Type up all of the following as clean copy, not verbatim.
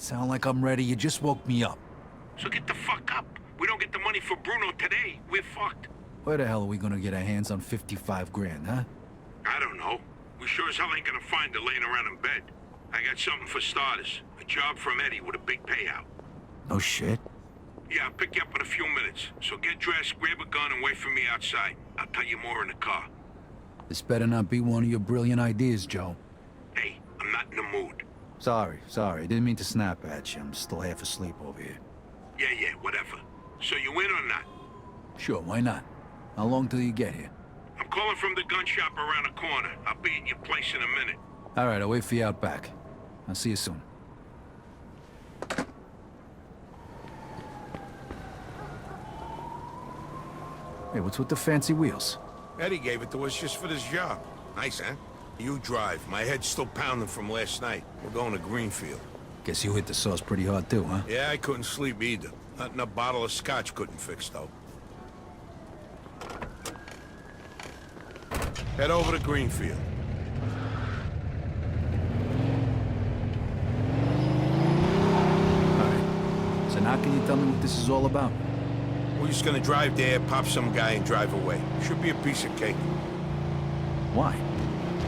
Sound like I'm ready? You just woke me up. So get the fuck up. We don't get the money for Bruno today, we're fucked. Where the hell are we gonna get our hands on 55 grand, huh? I don't know. We sure as hell ain't gonna find her laying around in bed. I got something for starters. A job from Eddie with a big payout. No shit. Yeah, I'll pick you up in a few minutes. So get dressed, grab a gun, and wait for me outside. I'll tell you more in the car. This better not be one of your brilliant ideas, Joe. Hey, I'm not in the mood. Sorry. Didn't mean to snap at you. I'm still half asleep over here. Yeah, whatever. So you in or not? Sure, why not? How long till you get here? I'm calling from the gun shop around the corner. I'll be at your place in a minute. All right, I'll wait for you out back. I'll see you soon. Hey, what's with the fancy wheels? Eddie gave it to us just for this job. Nice, huh? You drive. My head's still pounding from last night. We're going to Greenfield. Guess you hit the sauce pretty hard too, huh? Yeah, I couldn't sleep either. Nothing a bottle of scotch couldn't fix, though. Head over to Greenfield. All right. So now can you tell me what this is all about? We're just gonna drive there, pop some guy, and drive away. Should be a piece of cake. Why?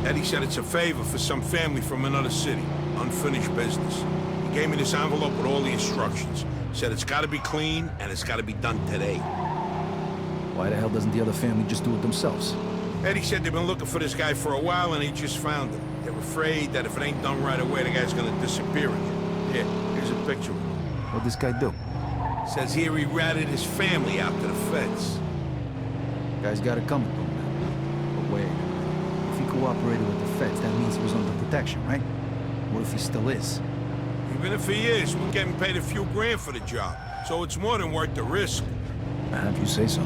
Eddie said it's a favor for some family from another city. Unfinished business. He gave me this envelope with all the instructions. Said it's gotta be clean, and it's gotta be done today. Why the hell doesn't the other family just do it themselves? Eddie said they've been looking for this guy for a while, and he just found him. They're afraid that if it ain't done right away, the guy's gonna disappear again. Here, here's a picture of him. What'd this guy do? Says here he ratted his family out to the feds. Guy's got it coming to him now. But wait. If he cooperated with the feds, that means he was under protection, right? What if he still is? Even if he is, we're getting paid a few grand for the job. So it's more than worth the risk. If you say so.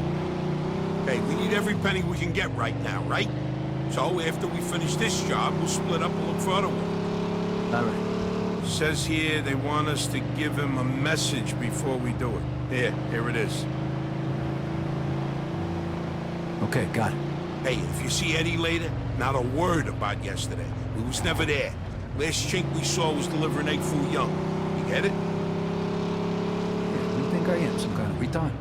Hey, we need every penny we can get right now, right? So after we finish this job, we'll split up and look for other work. All right. Says here they want us to give him a message before we do it. Here it is. Okay, got it. Hey, if you see Eddie later, not a word about yesterday. We was never there. Last chink we saw was delivering egg food young. You get it? Yeah, who do you think I am? Some kind of retard?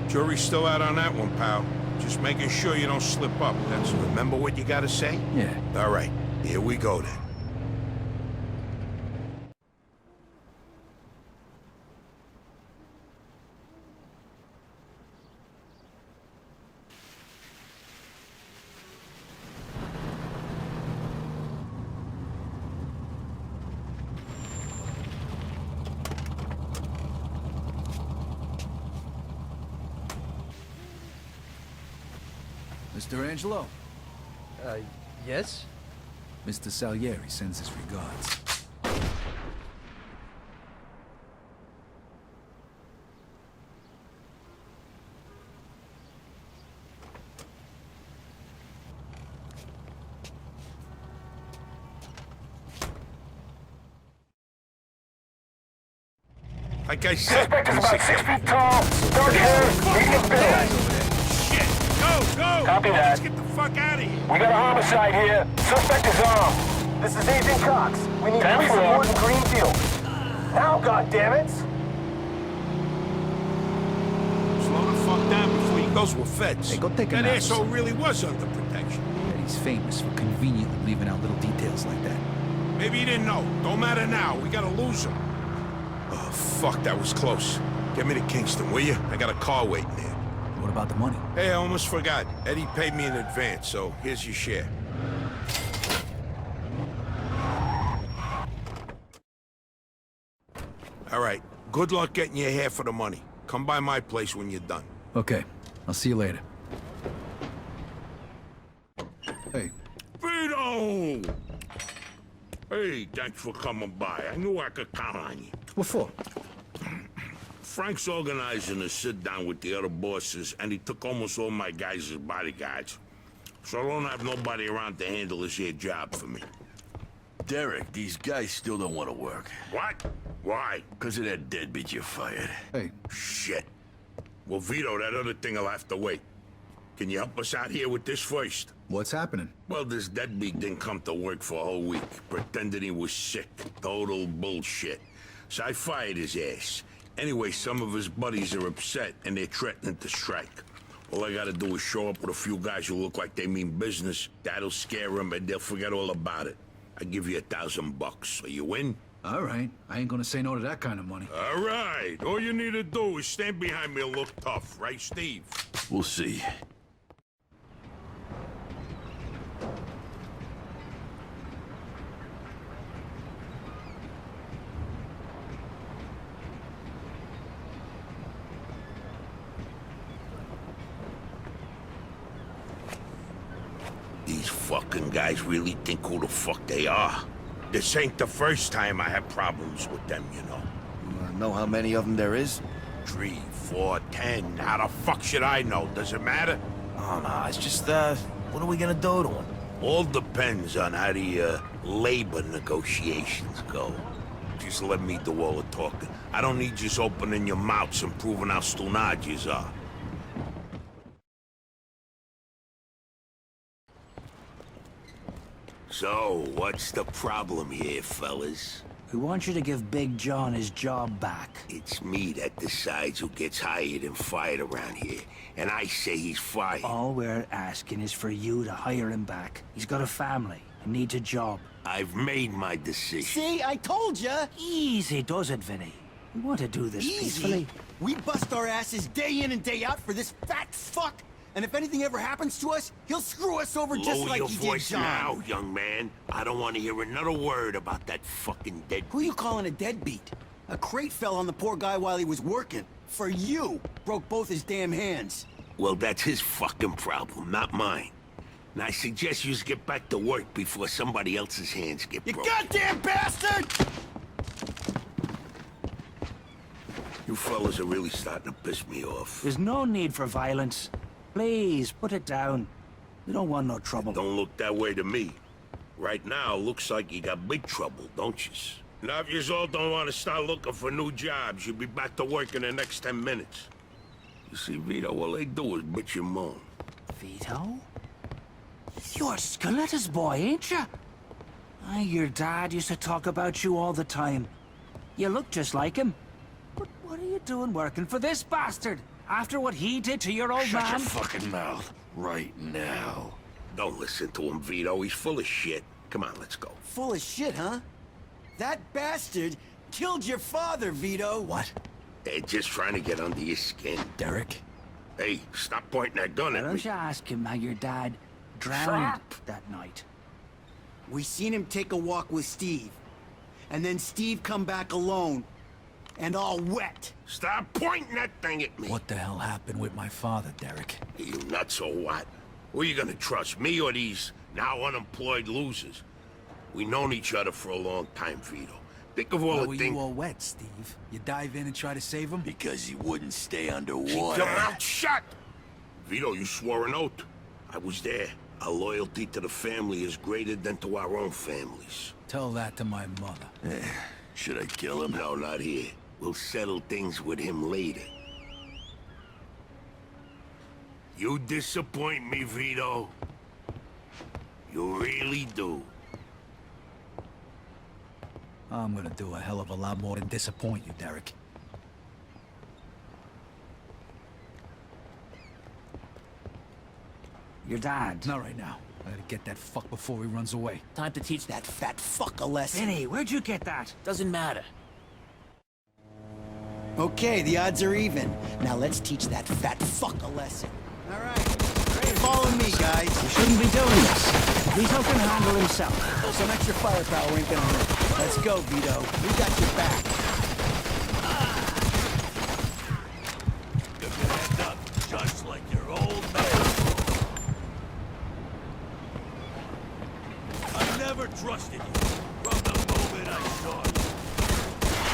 Jury's still out on that one, pal. Just making sure you don't slip up. That's remember what you gotta say? Yeah. All right, here we go then. Mr. Angelo? Yes? Mr. Salieri sends his regards. Like I said, Suspect is about 6 feet tall, dark hair, medium build. Shit! Go! Copy that. Let's get the fuck out of here. We got a homicide here. Suspect is armed. This is Agent Cox. We need police support in Greenfield. Now, goddammit! Slow the fuck down before he goes with feds. Hey, go take a That nap. asshole really was under protection. Eddie's famous for conveniently leaving out little details like that. Maybe he didn't know. Don't matter now. We gotta lose him. Oh, fuck, that was close. Get me to Kingston, will you? I got a car waiting there. What about the money? Hey, I almost forgot. Eddie paid me in advance, so here's your share. All right. Good luck getting your half of the money. Come by my place when you're done. Okay. I'll see you later. Hey. Vito! Hey, thanks for coming by. I knew I could count on you. What for? Frank's organizing a sit-down with the other bosses, and he took almost all my guys as bodyguards. So I don't have nobody around to handle this here job for me. Derek, these guys still don't want to work. What? Why? Because of that deadbeat you fired. Hey. Shit. Well, Vito, that other thing will have to wait. Can you help us out here with this first? What's happening? Well, this deadbeat didn't come to work for a whole week, pretending he was sick. Total bullshit. So I fired his ass. Anyway, some of his buddies are upset, and they're threatening to strike. All I gotta do is show up with a few guys who look like they mean business. That'll scare them, and they'll forget all about it. I give you $1,000. Are you in? All right. I ain't gonna say no to that kind of money. All right. All you need to do is stand behind me and look tough, right, Steve? We'll see. These fucking guys really think who the fuck they are. This ain't the first time I have problems with them, you know. Know how many of them there is? 3, 4, 10. How the fuck should I know? Does it matter? Oh, no, it's just, what are we gonna do to them? All depends on how the, labor negotiations go. Just let me do all the talking. I don't need just opening your mouths and proving how stunad yous are. So, what's the problem here, fellas? We want you to give Big John his job back. It's me that decides who gets hired and fired around here. And I say he's fired. All we're asking is for you to hire him back. He's got a family and needs a job. I've made my decision. See, I told ya! Easy does it, Vinny. We want to do this peacefully. We bust our asses day in and day out for this fat fuck! And if anything ever happens to us, he'll screw us over just Lower like your he voice did John. now, young man. I don't want to hear another word about that fucking dead. Who you calling a deadbeat? A crate fell on the poor guy while he was working. For you. Broke both his damn hands. Well, that's his fucking problem, not mine. And I suggest you get back to work before somebody else's hands get You broken. goddamn bastard! You fellas are really starting to piss me off. There's no need for violence. Please, put it down. We don't want no trouble. Don't look that way to me. Right now, looks like you got big trouble, don't you? Now, if you all don't want to start looking for new jobs, you'll be back to work in the next 10 minutes. You see, Vito, all they do is bitch and moan. Vito? You're Skeletter's boy, ain't you? Your dad used to talk about you all the time. You look just like him. But what are you doing working for this bastard? After what he did to your old Shut man? your fucking mouth right now. Don't listen to him, Vito. He's full of shit. Come on, let's go. Full of shit, huh? That bastard killed your father, Vito. What? They're just trying to get under your skin. Derek? Hey, stop pointing that gun Why at me. don't you ask him how your dad drowned that night? We seen him take a walk with Steve. And then Steve come back alone. And all wet. Stop pointing that thing at me. What the hell happened with my father, Derek? You nuts or what? Who are you gonna trust, me or these now unemployed losers? We known each other for a long time, Vito. Think of all Why the were things... you all wet, Steve? You dive in and try to save him? Because he wouldn't stay Keep underwater. your mouth shut! Vito, you swore an oath. I was there. Our loyalty to the family is greater than to our own families. Tell that to my mother. Should I kill him? No, not here. We'll settle things with him later. You disappoint me, Vito. You really do. I'm gonna do a hell of a lot more than disappoint you, Derek. Your dad. Not right now. I gotta get that fuck before he runs away. Time to teach that fat fuck a lesson. Vinny, where'd you get that? Doesn't matter. Okay, the odds are even. Now let's teach that fat fuck a lesson. All right. Follow me, guys. You shouldn't be doing this. Vito can handle himself. Some extra firepower ain't gonna hurt. Let's go, Vito. We got your back. You're gonna end up just like your old man. I never trusted you from the moment I saw you.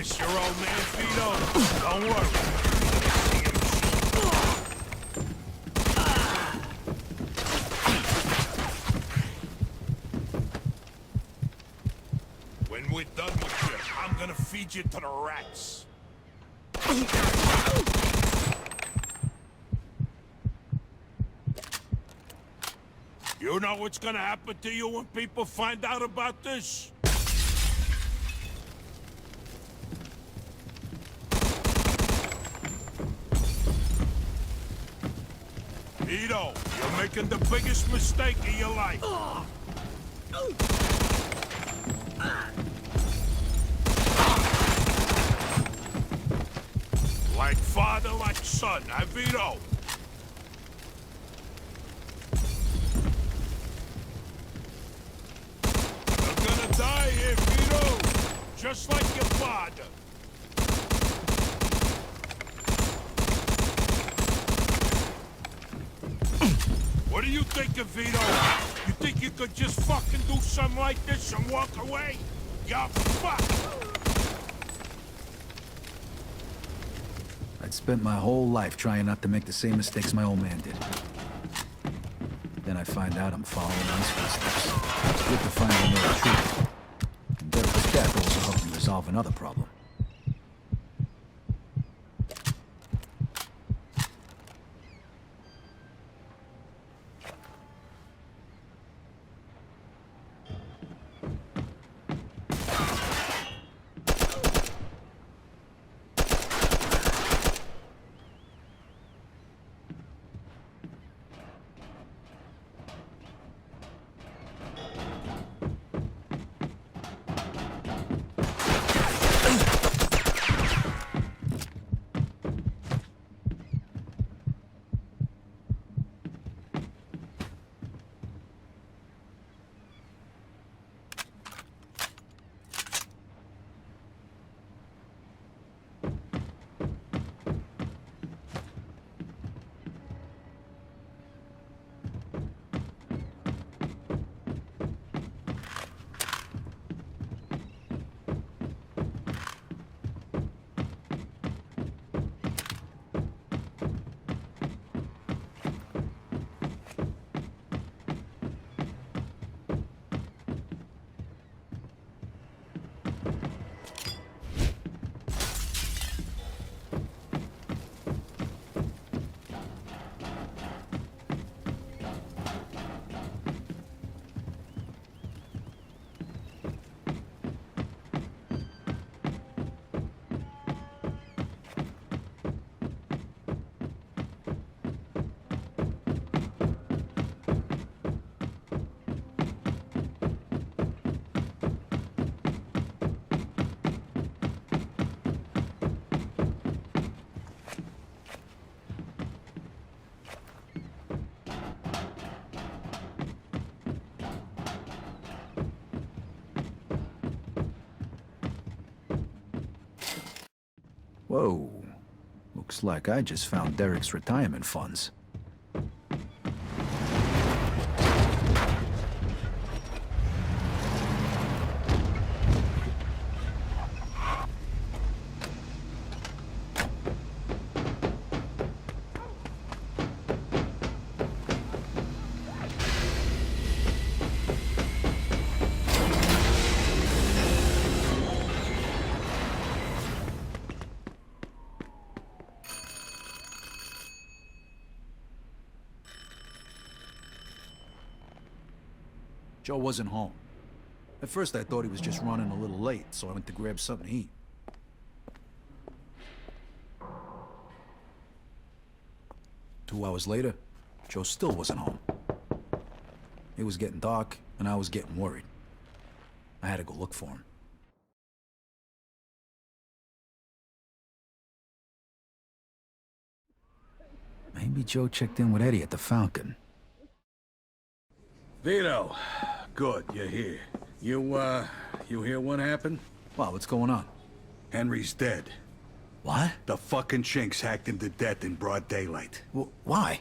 Miss your old man, Vito? Don't worry. When we're done with you, I'm gonna feed you to the rats. You know what's gonna happen to you when people find out about this? Vito, you're making the biggest mistake of your life. Like father, like son, huh, Vito? You're gonna die here, Vito, just like your father. What do you think of Vito? You think you could just fucking do something like this and walk away? You're fucked! I'd spent my whole life trying not to make the same mistakes my old man did. Then I find out I'm following his footsteps. It's good to finally know the truth. And Derek's death also helped me resolve another problem. Whoa. Looks like I just found Derek's retirement funds. Joe wasn't home. At first I thought he was just running a little late, so I went to grab something to eat. Two hours later, Joe still wasn't home. It was getting dark, and I was getting worried. I had to go look for him. Maybe Joe checked in with Eddie at the Falcon. Vito, good, you're here. You hear what happened? Wow, what's going on? Henry's dead. What? The fucking chinks hacked him to death in broad daylight. Why?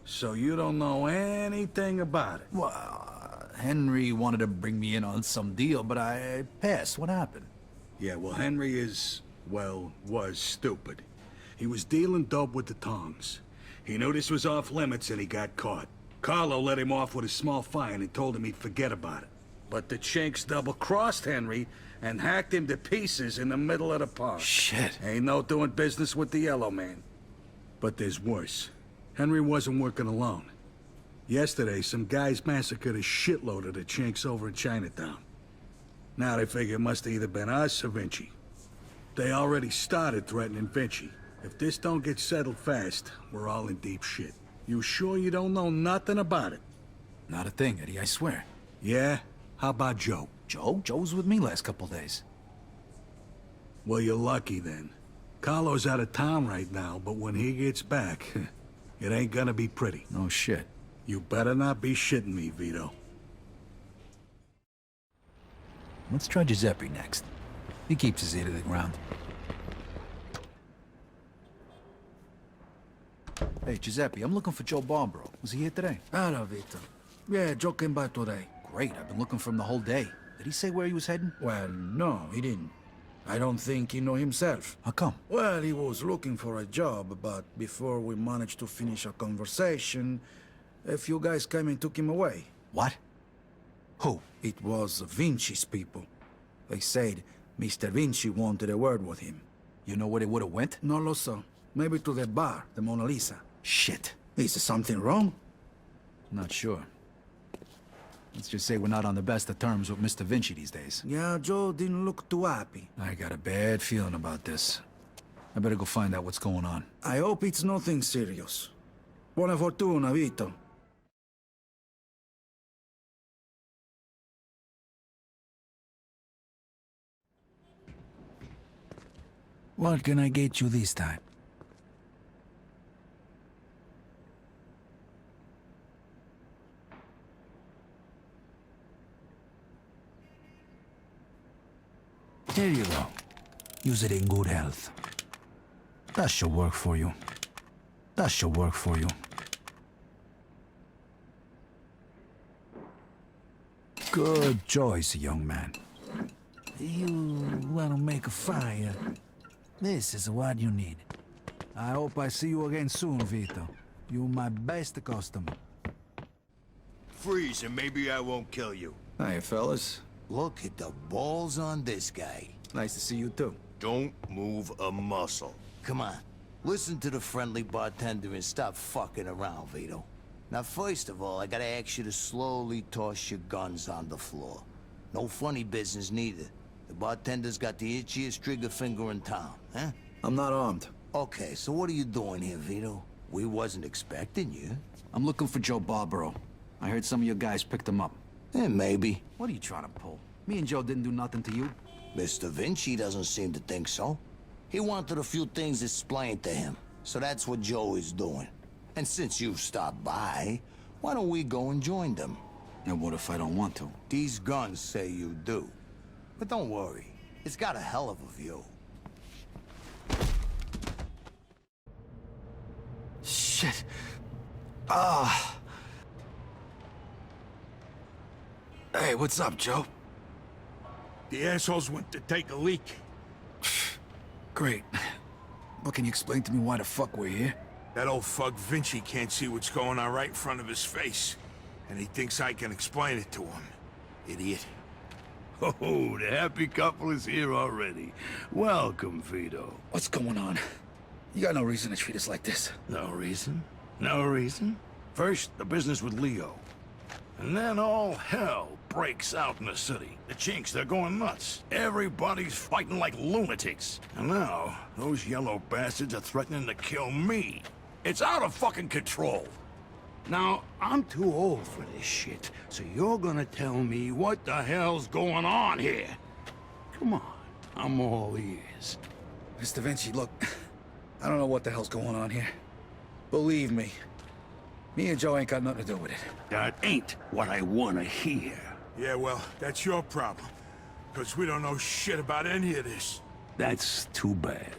So you don't know anything about it? Well, Henry wanted to bring me in on some deal, but I passed. What happened? Yeah, well, Henry is, well, was stupid. He was dealing dope with the tongs. He knew this was off limits and he got caught. Carlo let him off with a small fine and told him he'd forget about it. But the Chinks double-crossed Henry and hacked him to pieces in the middle of the park. Shit. Ain't no doing business with the Yellow Man. But there's worse. Henry wasn't working alone. Yesterday, some guys massacred a shitload of the Chinks over in Chinatown. Now they figure it must have either been us or Vinci. They already started threatening Vinci. If this don't get settled fast, we're all in deep shit. You sure you don't know nothing about it? Not a thing, Eddie, I swear. Yeah? How about Joe? Joe? Joe was with me last couple days. Well, you're lucky then. Carlo's out of town right now, but when he gets back, it ain't gonna be pretty. No shit. You better not be shitting me, Vito. Let's try Giuseppe next. He keeps his ear to the ground. Hey, Giuseppe, I'm looking for Joe Barbaro. Was he here today? Hello, Vito. Yeah, Joe came by today. Great, I've been looking for him the whole day. Did he say where he was heading? Well, no, he didn't. I don't think he know himself. How come? Well, he was looking for a job, but before we managed to finish a conversation, a few guys came and took him away. What? Who? It was Vinci's people. They said Mr. Vinci wanted a word with him. You know where they would've went? No lo so. Maybe to the bar, the Mona Lisa. Shit. Is something wrong? Not sure. Let's just say we're not on the best of terms with Mr. Vinci these days. Yeah, Joe didn't look too happy. I got a bad feeling about this. I better go find out what's going on. I hope it's nothing serious. Buona fortuna, Vito. What can I get you this time? Here you go. Use it in good health. That should work for you. That should work for you. Good choice, young man. You want to make a fire? This is what you need. I hope I see you again soon, Vito. You're my best customer. Freeze and maybe I won't kill you. Hiya, fellas. Look at the balls on this guy. Nice to see you, too. Don't move a muscle. Come on. Listen to the friendly bartender and stop fucking around, Vito. Now, first of all, I gotta ask you to slowly toss your guns on the floor. No funny business, neither. The bartender's got the itchiest trigger finger in town, huh? I'm not armed. Okay, so what are you doing here, Vito? We wasn't expecting you. I'm looking for Joe Barbaro. I heard some of your guys picked him up. Maybe. What are you trying to pull? Me and Joe didn't do nothing to you. Mr. Vinci doesn't seem to think so. He wanted a few things explained to him, so that's what Joe is doing. And since you've stopped by, why don't we go and join them? And what if I don't want to? These guns say you do. But don't worry, it's got a hell of a view. Shit. Ah. Hey, what's up, Joe? The assholes went to take a leak. Great. But can you explain to me why the fuck we're here? That old fuck Vinci can't see what's going on right in front of his face. And he thinks I can explain it to him. Idiot. Oh, the happy couple is here already. Welcome, Vito. What's going on? You got no reason to treat us like this. No reason? No reason? First, the business with Leo. And then all hell breaks out in the city. The Chinks, they're going nuts. Everybody's fighting like lunatics. And now, those yellow bastards are threatening to kill me. It's out of fucking control. Now, I'm too old for this shit, so you're gonna tell me what the hell's going on here. Come on, I'm all ears. Mr. Vinci, look, I don't know what the hell's going on here. Believe me, me and Joe ain't got nothing to do with it. That ain't what I wanna hear. Yeah, well, that's your problem. Because we don't know shit about any of this. That's too bad.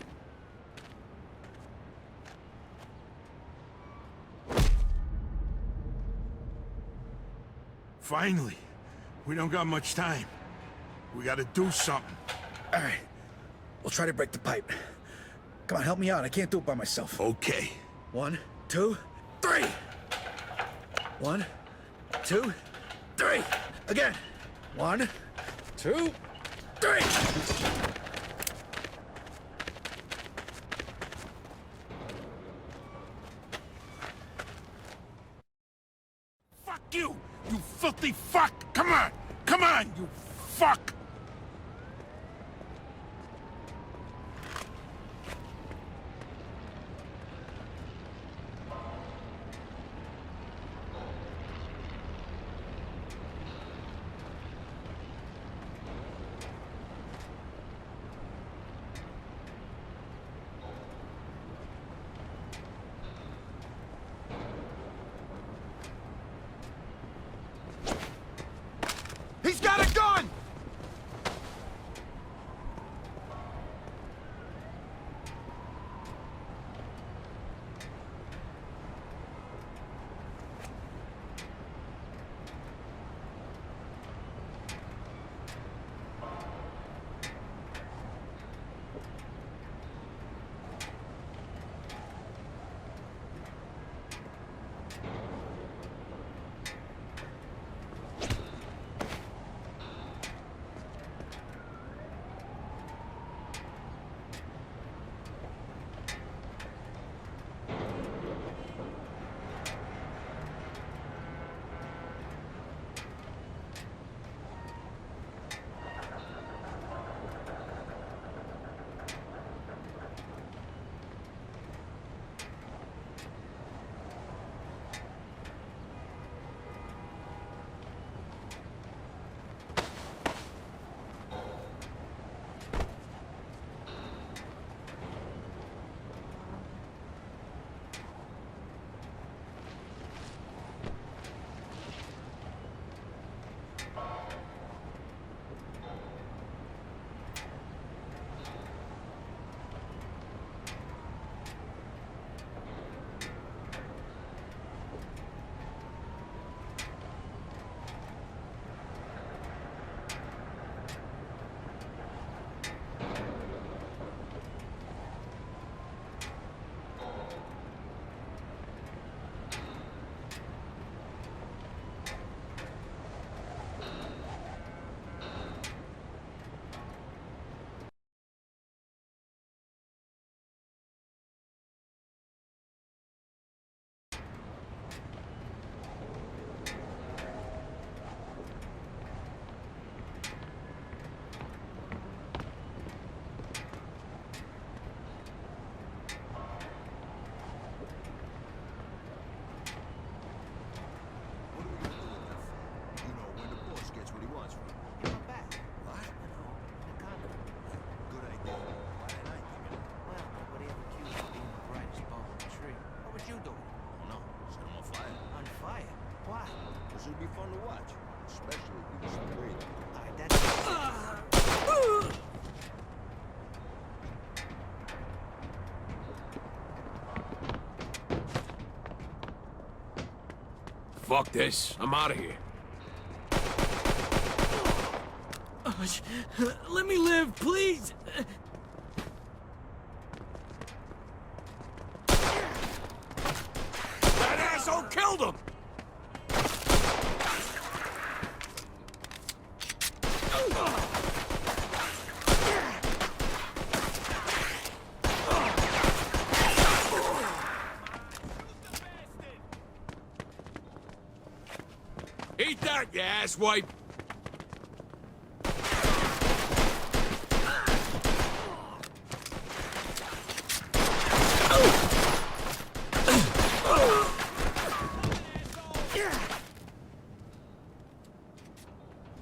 Finally. We don't got much time. We gotta do something. All right. We'll try to break the pipe. Come on, help me out. I can't do it by myself. Okay. 1, 2, 3. 1, 2, 3. Again. 1, 2, 3. Fuck you! You filthy fuck! Come on! Come on, you fuck! He's got a gun! It'd be fun to watch, especially if you sprayed them. Alright, that's... Fuck this. I'm out of here. Let me live, please! That asshole killed him! Eat that, you asswipe!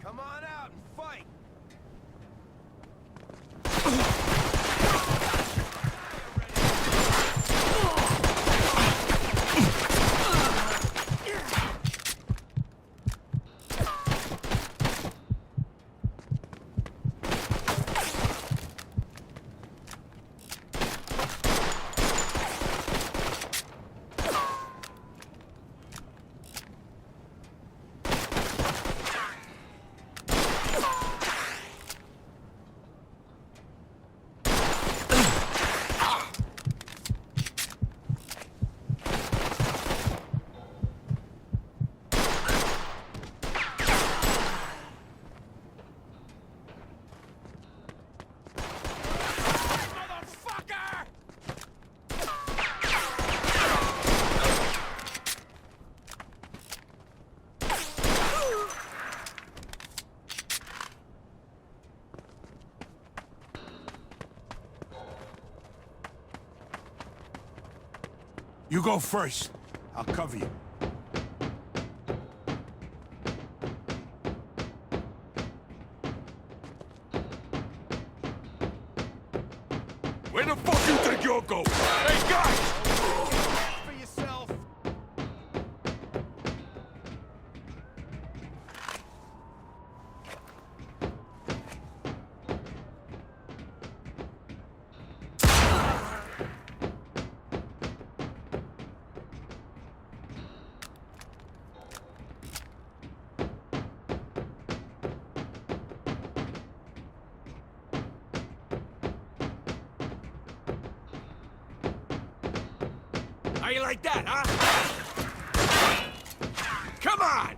Come on out and fight! You go first. I'll cover you. Where the fuck you think you're going? Hey, guys! For yourself. How you like that, huh? Come on!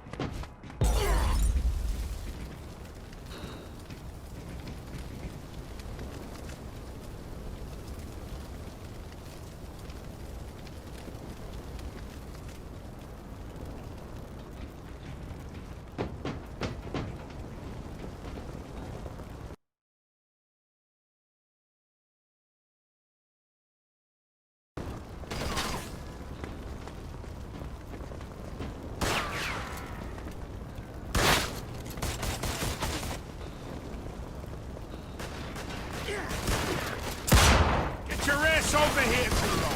Get your ass over here, Bruno.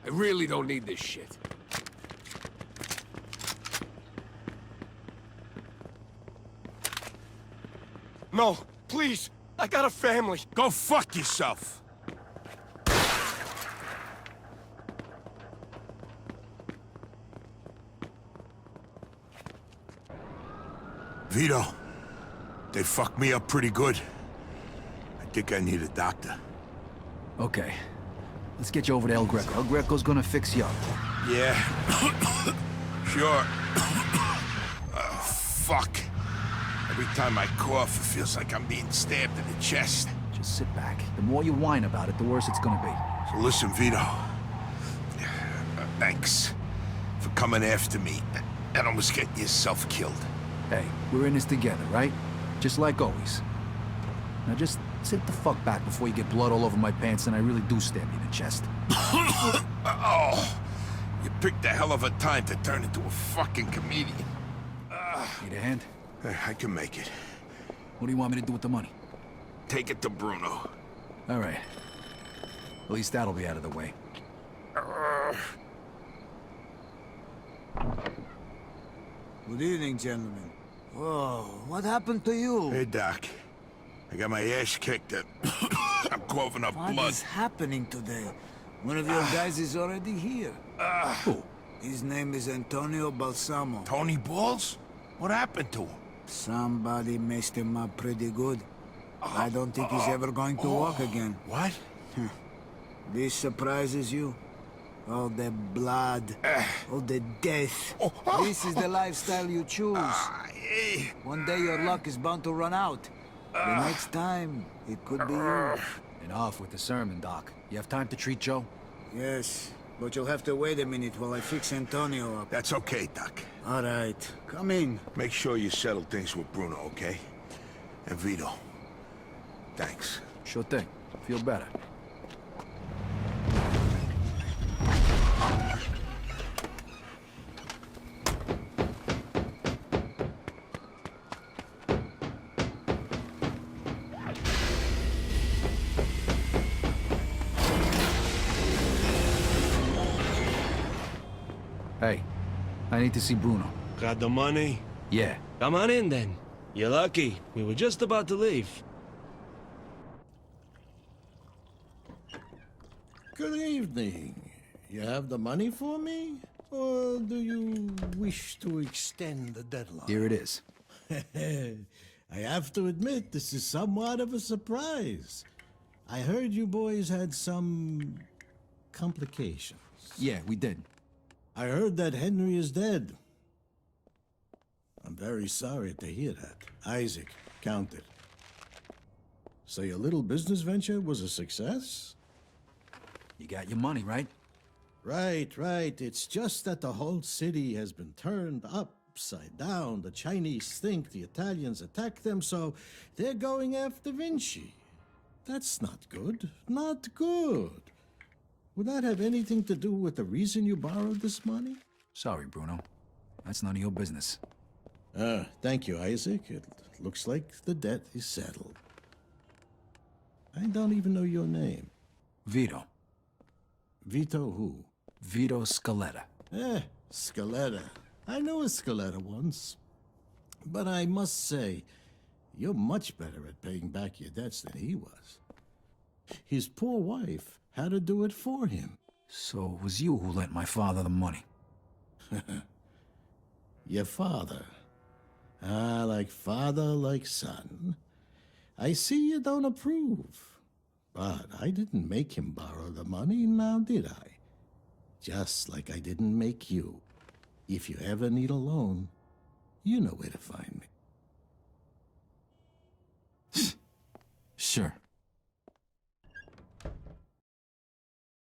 I really don't need this shit. No, please. I got a family. Go fuck yourself. Vito, they fucked me up pretty good. I think I need a doctor. Okay. Let's get you over to El Greco. El Greco's gonna fix you up. Yeah. Sure. Fuck. Every time I cough, it feels like I'm being stabbed in the chest. Just sit back. The more you whine about it, the worse it's gonna be. So listen, Vito. Thanks for coming after me and almost getting yourself killed. Hey, we're in this together, right? Just like always. Now just sit the fuck back before you get blood all over my pants and I really do stab you in the chest. Oh, you picked a hell of a time to turn into a fucking comedian. Need a hand? I can make it. What do you want me to do with the money? Take it to Bruno. All right. At least that'll be out of the way. Good evening, gentlemen. Whoa, what happened to you? Hey, Doc. I got my ass kicked and I'm coughing up blood. What is happening today? One of your guys is already here. Who? His name is Antonio Balsamo. Tony Balls? What happened to him? Somebody messed him up pretty good. I don't think he's ever going to walk again. What? This surprises you? All the blood, all the death. This is the lifestyle you choose. One day your luck is bound to run out. The next time, it could be you. Enough with the sermon, Doc. You have time to treat Joe? Yes, but you'll have to wait a minute while I fix Antonio up. That's okay, Doc. All right, come in. Make sure you settle things with Bruno, okay? And Vito. Thanks. Sure thing. Feel better. Hey, I need to see Bruno. Got the money? Yeah. Come on in, then. You're lucky. We were just about to leave. Good evening. You have the money for me? Or do you wish to extend the deadline? Here it is. I have to admit, this is somewhat of a surprise. I heard you boys had some complications. Yeah, we did. I heard that Henry is dead. I'm very sorry to hear that. Isaac, count it. So your little business venture was a success? You got your money, right? Right. It's just that the whole city has been turned upside down. The Chinese think the Italians attacked them, so they're going after Vinci. That's not good. Not good. Would that have anything to do with the reason you borrowed this money? Sorry, Bruno. That's none of your business. Thank you, Isaac. It looks like the debt is settled. I don't even know your name. Vito. Vito who? Vito Scaletta. Scaletta. I knew a Scaletta once. But I must say, you're much better at paying back your debts than he was. His poor wife had to do it for him. So it was you who lent my father the money? Your father. Like father, like son. I see you don't approve. But I didn't make him borrow the money, now did I? Just like I didn't make you. If you ever need a loan, you know where to find me. Sure.